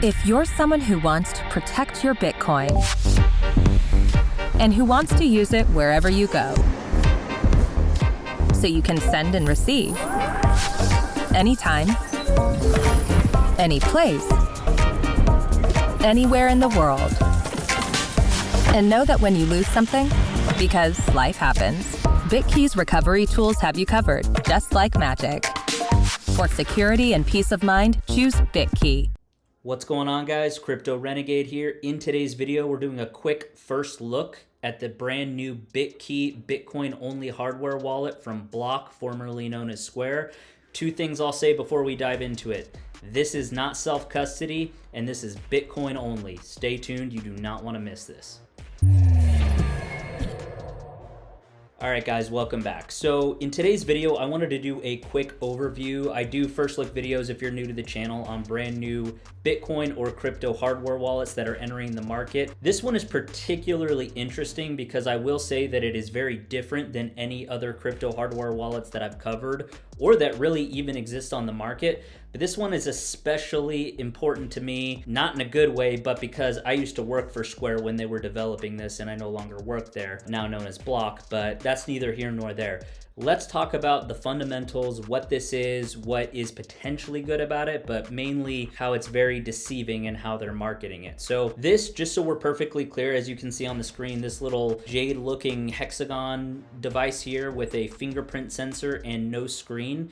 If you're someone who wants to protect your Bitcoin and who wants to use it wherever you go, so you can send and receive anytime, any place, anywhere in the world, and know that when you lose something, because life happens, BitKey's recovery tools have you covered, just like magic. For security and peace of mind, choose BitKey. What's going on, guys? Crypto Renegade here. In today's video, we're doing a quick first look at the brand new BitKey Bitcoin-only hardware wallet from Block, formerly known as Square. Two things I'll say before we dive into it. This is not self-custody, and this is Bitcoin only. Stay tuned, you do not want to miss this. All right, guys, welcome back. So in today's video, I wanted to do a quick overview. I do first look videos, if you're new to the channel, on brand new Bitcoin or crypto hardware wallets that are entering the market. This one is particularly interesting because I will say that it is very different than any other crypto hardware wallets that I've covered or that really even exist on the market. But this one is especially important to me, not in a good way, but because I used to work for Square when they were developing this, and I no longer work there, now known as Block, but that's neither here nor there. Let's talk about the fundamentals, what this is, what is potentially good about it, but mainly how it's very deceiving and how they're marketing it. So this, just so we're perfectly clear, as you can see on the screen, this little jade-looking hexagon device here with a fingerprint sensor and no screen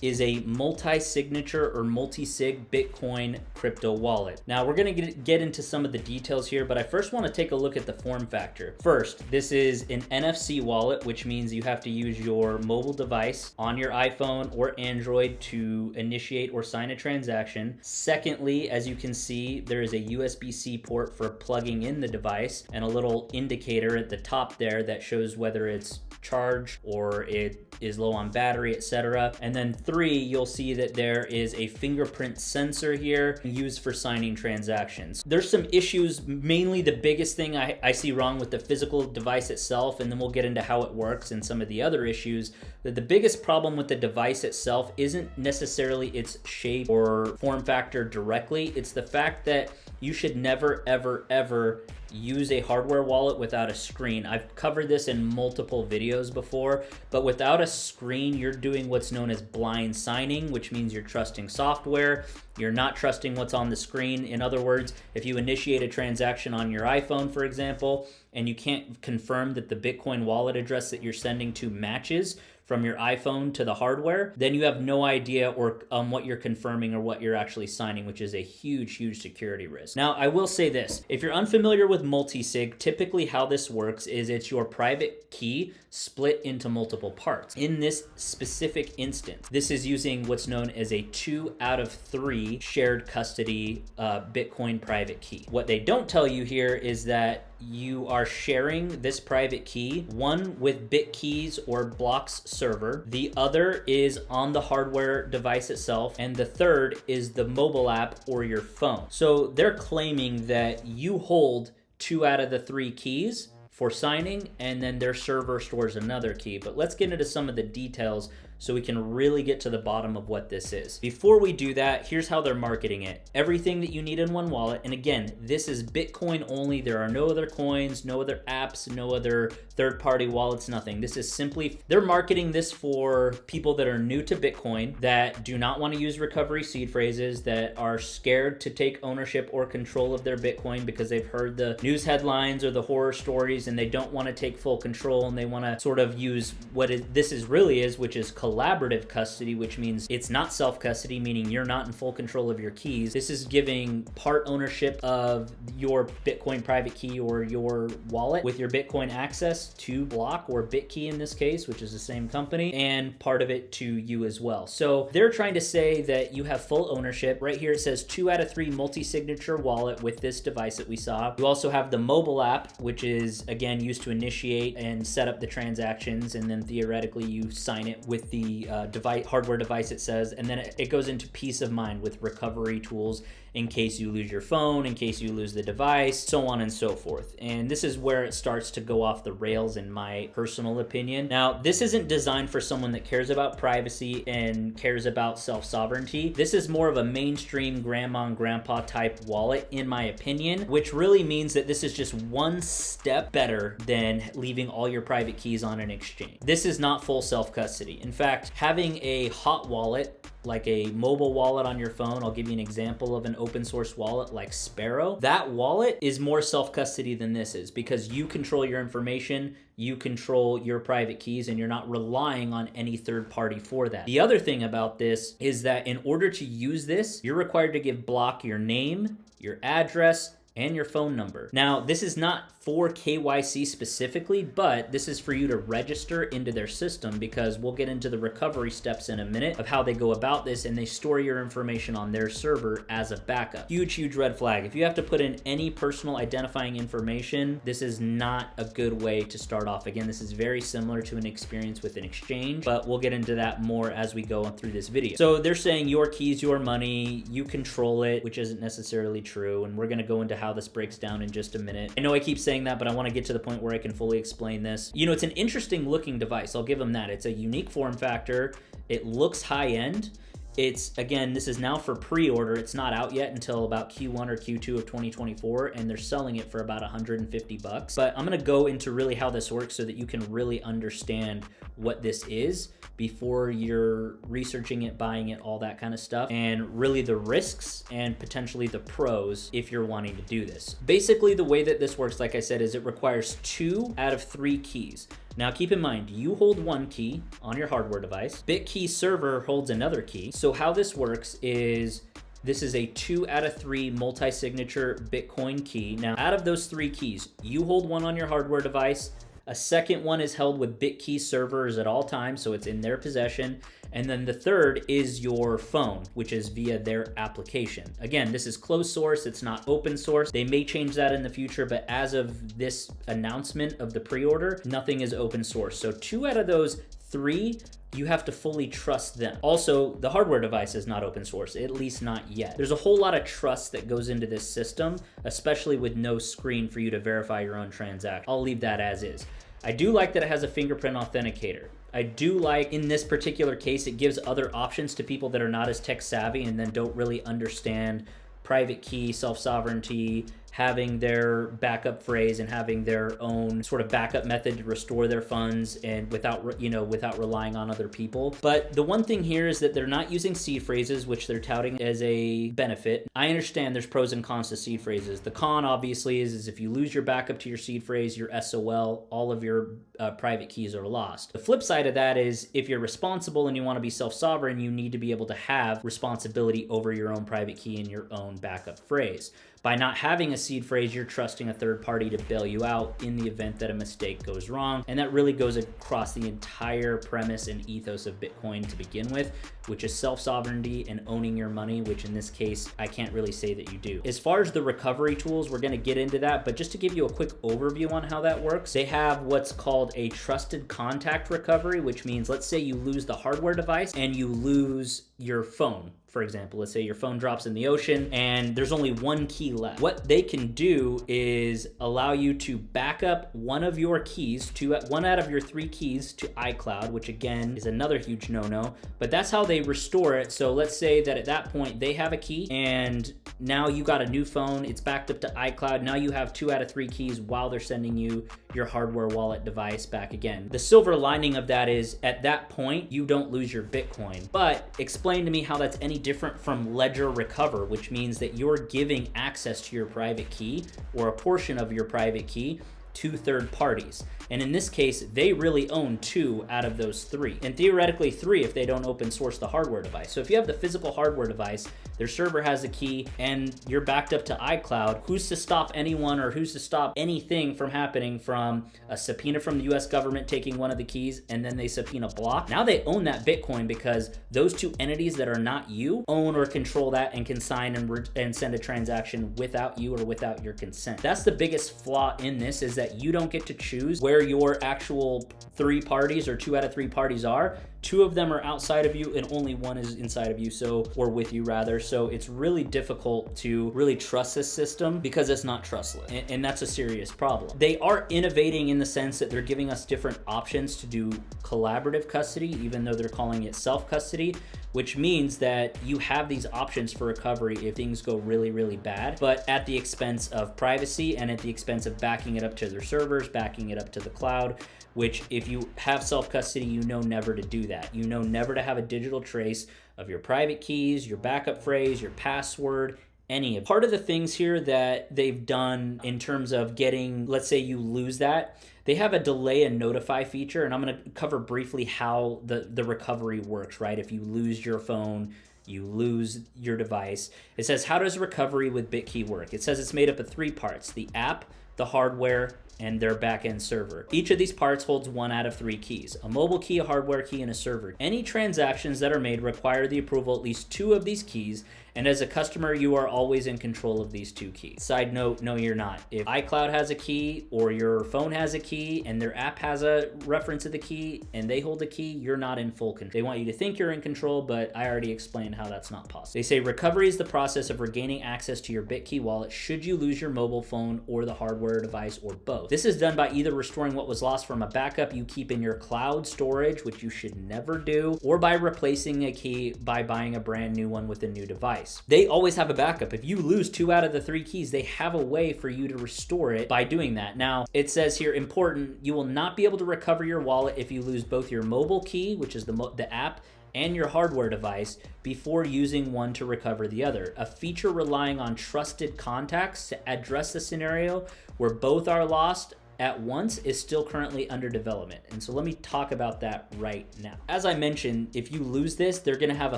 is a multi-signature or multi-sig Bitcoin crypto wallet. Now we're gonna get into some of the details here, but I first wanna take a look at the form factor. First, this is an NFC wallet, which means you have to use your mobile device on your iPhone or Android to initiate or sign a transaction. Secondly, as you can see, there is a USB-C port for plugging in the device and a little indicator at the top there that shows whether it's charged or it is low on battery, etc. And then three, you'll see that there is a fingerprint sensor here used for signing transactions. There's some issues, mainly the biggest thing I see wrong with the physical device itself, and then we'll get into how it works and some of the other issues. That the biggest problem with the device itself isn't necessarily its shape or form factor directly. It's the fact that you should never, ever, ever use a hardware wallet without a screen. I've covered this in multiple videos before, but without a screen, you're doing what's known as blind signing, which means you're trusting software. You're not trusting what's on the screen. In other words, if you initiate a transaction on your iPhone, for example, and you can't confirm that the Bitcoin wallet address that you're sending to matches from your iPhone to the hardware, then you have no idea or what you're confirming or what you're actually signing, which is a huge, huge security risk. Now, I will say this. If you're unfamiliar with Multisig, typically how this works is it's your private key split into multiple parts. In this specific instance, this is using what's known as a 2 out of 3 shared custody Bitcoin private key. What they don't tell you here is that you are sharing this private key, one with BitKey's or Block's server, the other is on the hardware device itself, and the third is the mobile app or your phone. So they're claiming that you hold 2 out of the 3 keys for signing, and then their server stores another key. But let's get into some of the details so we can really get to the bottom of what this is. Before we do that, here's how they're marketing it. Everything that you need in one wallet, and again, this is Bitcoin only. There are no other coins, no other apps, no other third-party wallets, nothing. This is simply, they're marketing this for people that are new to Bitcoin, that do not want to use recovery seed phrases, that are scared to take ownership or control of their Bitcoin because they've heard the news headlines or the horror stories and they don't want to take full control, and they want to sort of use what this really is, which is collaborative custody, which means it's not self-custody, meaning you're not in full control of your keys. This is giving part ownership of your Bitcoin private key or your wallet with your Bitcoin access to Block or BitKey in this case, which is the same company, and part of it to you as well. So they're trying to say that you have full ownership. Right here it says 2 out of 3 multi-signature wallet with this device that we saw. You also have the mobile app, which is again used to initiate and set up the transactions, and then theoretically you sign it with the the hardware device, it says, and then it goes into peace of mind with recovery tools in case you lose your phone, in case you lose the device, so on and so forth. And this is where it starts to go off the rails in my personal opinion. Now, this isn't designed for someone that cares about privacy and cares about self-sovereignty. This is more of a mainstream grandma and grandpa type wallet, in my opinion, which really means that this is just one step better than leaving all your private keys on an exchange. This is not full self-custody. In fact, having a hot wallet, like a mobile wallet on your phone, I'll give you an example of an open source wallet like Sparrow. That wallet is more self-custody than this is, because you control your information, you control your private keys, and you're not relying on any third party for that. The other thing about this is that in order to use this, you're required to give Block your name, your address, and your phone number. Now, this is not for KYC specifically, but this is for you to register into their system, because we'll get into the recovery steps in a minute of how they go about this, and they store your information on their server as a backup. Huge, huge red flag. If you have to put in any personal identifying information, this is not a good way to start off. Again, this is very similar to an experience with an exchange, but we'll get into that more as we go through this video. So they're saying your keys, your money, you control it, which isn't necessarily true, and we're gonna go into how this breaks down in just a minute. I know I keep saying that, but I want to get to the point where I can fully explain this. You know, it's an interesting looking device. I'll give them that. It's a unique form factor. It looks high end. It's, again, this is now for pre-order. It's not out yet until about Q1 or Q2 of 2024, and they're selling it for about 150 bucks. But I'm gonna go into really how this works so that you can really understand what this is before you're researching it, buying it, all that kind of stuff, and really the risks and potentially the pros if you're wanting to do this. Basically, the way that this works, like I said, is it requires 2 out of 3 keys. Now keep in mind, you hold 1 key on your hardware device, BitKey server holds another key. So how this works is, this is a 2 out of 3 multi-signature Bitcoin key. Now, out of those 3 keys, you hold 1 on your hardware device, a second one is held with BitKey servers at all times, so it's in their possession. And then the third is your phone, which is via their application. Again, this is closed source, it's not open source. They may change that in the future, but as of this announcement of the pre-order, nothing is open source. So 2 out of those 3, you have to fully trust them. Also, the hardware device is not open source, at least not yet. There's a whole lot of trust that goes into this system, especially with no screen for you to verify your own transaction. I'll leave that as is. I do like that it has a fingerprint authenticator. I do like, in this particular case, it gives other options to people that are not as tech savvy and then don't really understand private key, self-sovereignty, having their backup phrase and having their own sort of backup method to restore their funds, and without relying on other people. But the one thing here is that they're not using seed phrases, which they're touting as a benefit. I understand there's pros and cons to seed phrases. The con obviously is if you lose your backup to your seed phrase, your SOL, all of your private keys are lost. The flip side of that is if you're responsible and you want to be self-sovereign, you need to be able to have responsibility over your own private key and your own backup phrase. By not having a seed phrase, you're trusting a third party to bail you out in the event that a mistake goes wrong. And that really goes across the entire premise and ethos of Bitcoin to begin with, which is self-sovereignty and owning your money, which in this case, I can't really say that you do. As far as the recovery tools, we're gonna get into that, but just to give you a quick overview on how that works, they have what's called a trusted contact recovery, which means, let's say you lose the hardware device and you lose your phone. For example, let's say your phone drops in the ocean and there's only 1 key left. What they can do is allow you to back up one of your keys, 1 out of your 3 keys to iCloud, which again is another huge no-no, but that's how they restore it. So let's say that at that point they have a key and now you got a new phone, it's backed up to iCloud. Now you have 2 out of 3 keys while they're sending you your hardware wallet device back again. The silver lining of that is at that point, you don't lose your Bitcoin. But explain to me how that's any different from ledger recover, which means that you're giving access to your private key or a portion of your private key to third parties. And in this case, they really own 2 out of those 3. And theoretically 3 if they don't open source the hardware device. So if you have the physical hardware device, their server has a key, and you're backed up to iCloud, who's to stop anyone or who's to stop anything from happening from a subpoena from the US government taking one of the keys and then they subpoena Block? Now they own that Bitcoin because those 2 entities that are not you own or control that and can sign and send a transaction without you or without your consent. That's the biggest flaw in this, is that that you don't get to choose where your actual 3 parties or 2 out of 3 parties are. 2 of them are outside of you and only 1 is inside of you, or with you rather. So it's really difficult to really trust this system because it's not trustless, and that's a serious problem. They are innovating in the sense that they're giving us different options to do collaborative custody, even though they're calling it self-custody, which means that you have these options for recovery if things go really, really bad, but at the expense of privacy and at the expense of backing it up to their servers, backing it up to the cloud, which if you have self-custody, you know never to do that. You know never to have a digital trace of your private keys, your backup phrase, your password, any of it. Part of the things here that they've done in terms of getting, let's say you lose that, they have a delay and notify feature, and I'm going to cover briefly how the recovery works, right? If you lose your phone, you lose your device. It says, how does recovery with BitKey work? It says it's made up of 3 parts: the app, the hardware, and their backend server. Each of these parts holds 1 out of 3 keys: a mobile key, a hardware key, and a server. Any transactions that are made require the approval of at least 2 of these keys, and as a customer, you are always in control of these 2 keys. Side note, no, you're not. If iCloud has a key or your phone has a key and their app has a reference of the key and they hold the key, you're not in full control. They want you to think you're in control, but I already explained how that's not possible. They say recovery is the process of regaining access to your BitKey wallet should you lose your mobile phone or the hardware device or both. This is done by either restoring what was lost from a backup you keep in your cloud storage, which you should never do, or by replacing a key by buying a brand new one with a new device. They always have a backup. If you lose 2 out of the 3 keys, they have a way for you to restore it by doing that. Now, it says here, important, you will not be able to recover your wallet if you lose both your mobile key, which is the app, and your hardware device before using one to recover the other. A feature relying on trusted contacts to address the scenario where both are lost at once is still currently under development. And so let me talk about that right now. As I mentioned, if you lose this, they're gonna have a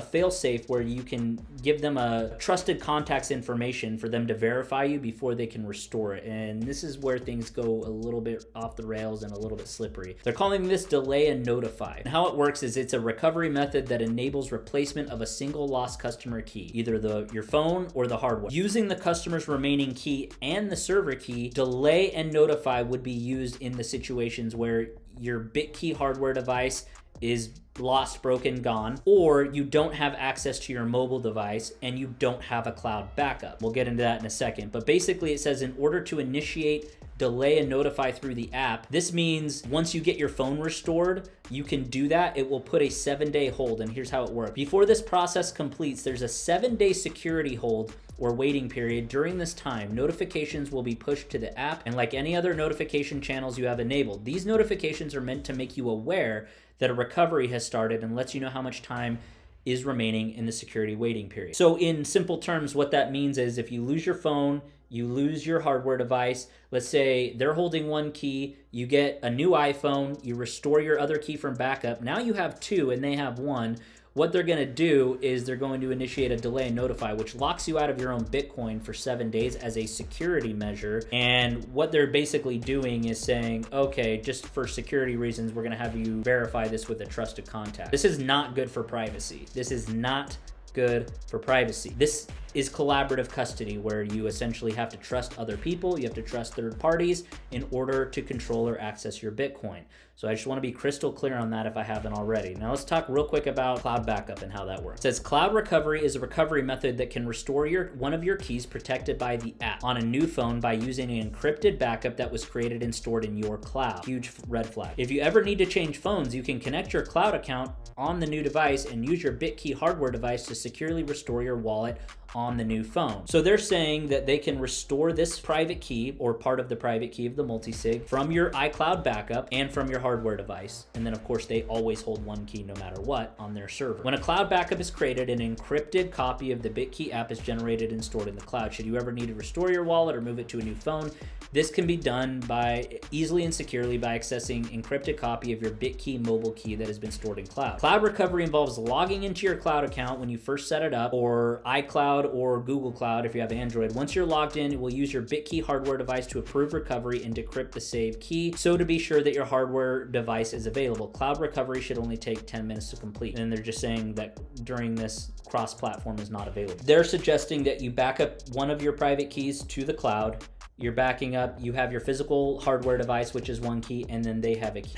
fail-safe where you can give them a trusted contacts information for them to verify you before they can restore it. And this is where things go a little bit off the rails and a little bit slippery. They're calling this delay and notify. And how it works is it's a recovery method that enables replacement of a single lost customer key, either your phone or the hardware. Using the customer's remaining key and the server key, delay and notify would be used in the situations where your BitKey hardware device is lost, broken, gone, or you don't have access to your mobile device and you don't have a cloud backup. We'll get into that in a second, but basically it says in order to initiate delay and notify through the app, this means once you get your phone restored, you can do that. It will put a 7-day hold, and here's how it works. Before this process completes, there's a 7-day security hold or waiting period. During this time, notifications will be pushed to the app, and like any other notification channels you have enabled, these notifications are meant to make you aware that a recovery has started and lets you know how much time is remaining in the security waiting period. So in simple terms, what that means is if you lose your phone, you lose your hardware device, let's say they're holding 1 key, you get a new iPhone, you restore your other key from backup, now you have 2 and they have 1. What they're gonna do is they're going to initiate a delay and notify, which locks you out of your own Bitcoin for 7 days as a security measure. And what they're basically doing is saying, okay, just for security reasons, we're gonna have you verify this with a trusted contact. This is not good for privacy. This is not good for privacy. This is collaborative custody where you essentially have to trust other people, you have to trust third parties in order to control or access your Bitcoin. So I just want to be crystal clear on that if I haven't already. Now let's talk real quick about cloud backup and how that works. It says cloud recovery is a recovery method that can restore one of your keys protected by the app on a new phone by using an encrypted backup that was created and stored in your cloud. Huge red flag. If you ever need to change phones, you can connect your cloud account on the new device and use your BitKey hardware device to securely restore your wallet on the new phone. So they're saying that they can restore this private key or part of the private key of the multisig from your iCloud backup and from your hardware device. And then of course they always hold 1 key no matter what on their server. When a cloud backup is created, an encrypted copy of the BitKey app is generated and stored in the cloud. Should you ever need to restore your wallet or move it to a new phone, this can be done by easily and securely by accessing encrypted copy of your BitKey mobile key that has been stored in cloud. Cloud recovery involves logging into your cloud account when you first set it up, or iCloud or Google Cloud if you have Android. Once you're logged in, it will use your BitKey hardware device to approve recovery and decrypt the saved key, so to be sure that your hardware device is available. Cloud recovery should only take 10 minutes to complete. And they're just saying that during this, cross-platform is not available. They're suggesting that you back up one of your private keys to the cloud, you're backing up, you have your physical hardware device, which is one key, and then they have a key.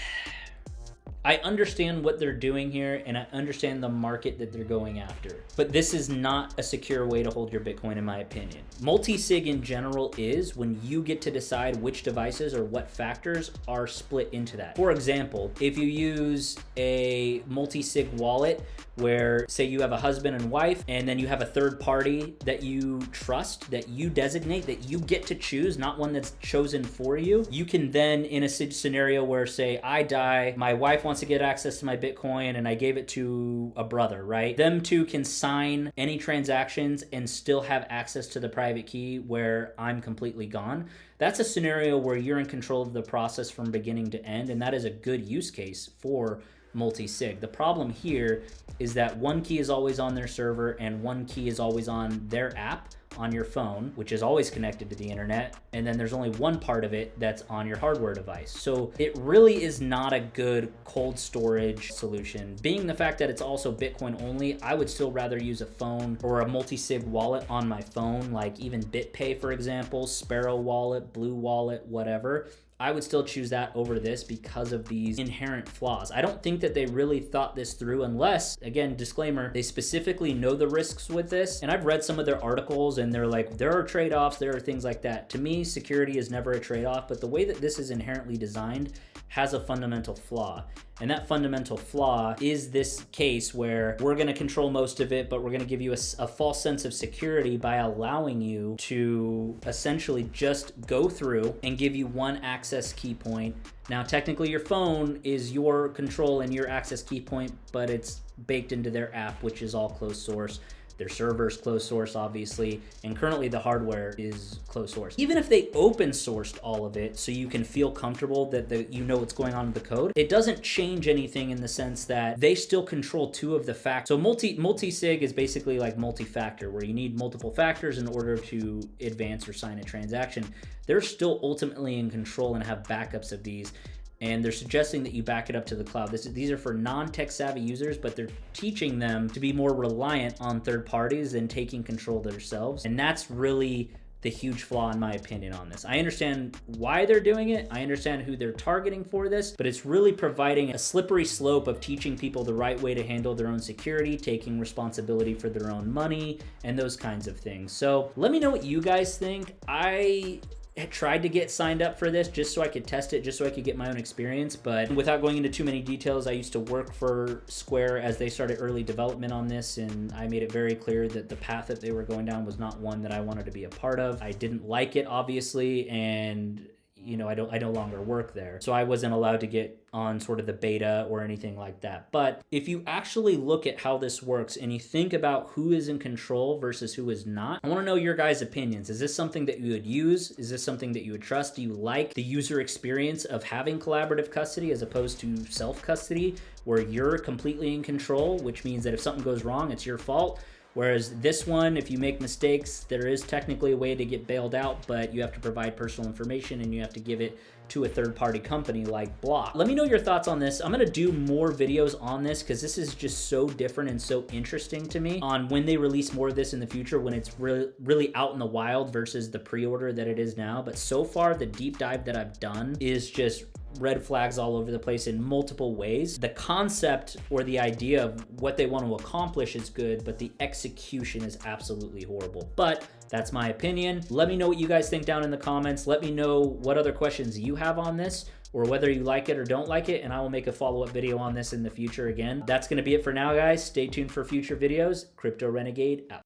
I understand what they're doing here, and I understand the market that they're going after, but this is not a secure way to hold your Bitcoin, in my opinion. Multisig in general is when you get to decide which devices or what factors are split into that. For example, if you use a multisig wallet where, say, you have a husband and wife, and then you have a third party that you trust, that you designate, that you get to choose, not one that's chosen for you, you can then, in a scenario where, say, I die, my wife wants to get access to my Bitcoin and I gave it to a brother, right? Them two can sign any transactions and still have access to the private key where I'm completely gone. That's a scenario where you're in control of the process from beginning to end, and that is a good use case for multi-sig. The problem here is that one key is always on their server and one key is always on their app on your phone, which is always connected to the internet, and then there's only one part of it that's on your hardware device. So it really is not a good cold storage solution. Being the fact that it's also Bitcoin only, I would still rather use a phone or a multi-sig wallet on my phone, like even BitPay, for example, Sparrow Wallet, Blue Wallet, whatever. I would still choose that over this because of these inherent flaws. I don't think that they really thought this through, unless, again, disclaimer, they specifically know the risks with this. And I've read some of their articles and they're like, there are trade-offs, there are things like that. To me, security is never a trade-off, but the way that this is inherently designed has a fundamental flaw. And that fundamental flaw is this case where we're gonna control most of it, but we're gonna give you a false sense of security by allowing you to essentially just go through and give you one access key point. Now, technically your phone is your control and your access key point, but it's baked into their app, which is all closed source. Their server's closed source, obviously, and currently the hardware is closed source. Even if they open sourced all of it so you can feel comfortable that you know what's going on with the code, it doesn't change anything in the sense that they still control two of the factors. So multi-sig is basically like multi-factor, where you need multiple factors in order to advance or sign a transaction. They're still ultimately in control and have backups of these. And they're suggesting that you back it up to the cloud. These are for non-tech savvy users, but they're teaching them to be more reliant on third parties than taking control themselves. And that's really the huge flaw, in my opinion, on this. I understand why they're doing it. I understand who they're targeting for this, but it's really providing a slippery slope of teaching people the right way to handle their own security, taking responsibility for their own money, and those kinds of things. So let me know what you guys think. I had tried to get signed up for this just so I could test it, just so I could get my own experience, but without going into too many details, I used to work for Square as they started early development on this, and I made it very clear that the path that they were going down was not one that I wanted to be a part of. I didn't like it, obviously, and you know, I no longer work there. So I wasn't allowed to get on sort of the beta or anything like that. But if you actually look at how this works and you think about who is in control versus who is not, I want to know your guys' opinions. Is this something that you would use? Is this something that you would trust? Do you like the user experience of having collaborative custody as opposed to self-custody, where you're completely in control, which means that if something goes wrong, it's your fault? Whereas this one, if you make mistakes, there is technically a way to get bailed out, but you have to provide personal information and you have to give it to a third-party company like Block. Let me know your thoughts on this. I'm gonna do more videos on this because this is just so different and so interesting to me on when they release more of this in the future, when it's really out in the wild versus the pre-order that it is now. But so far, the deep dive that I've done is just red flags all over the place in multiple ways. The concept or the idea of what they want to accomplish is good, but the execution is absolutely horrible. But that's my opinion. Let me know what you guys think down in the comments. Let me know what other questions you have on this, or whether you like it or don't like it, and I will make a follow-up video on this in the future again. That's gonna be it for now, guys. Stay tuned for future videos. Crypto Renegade out.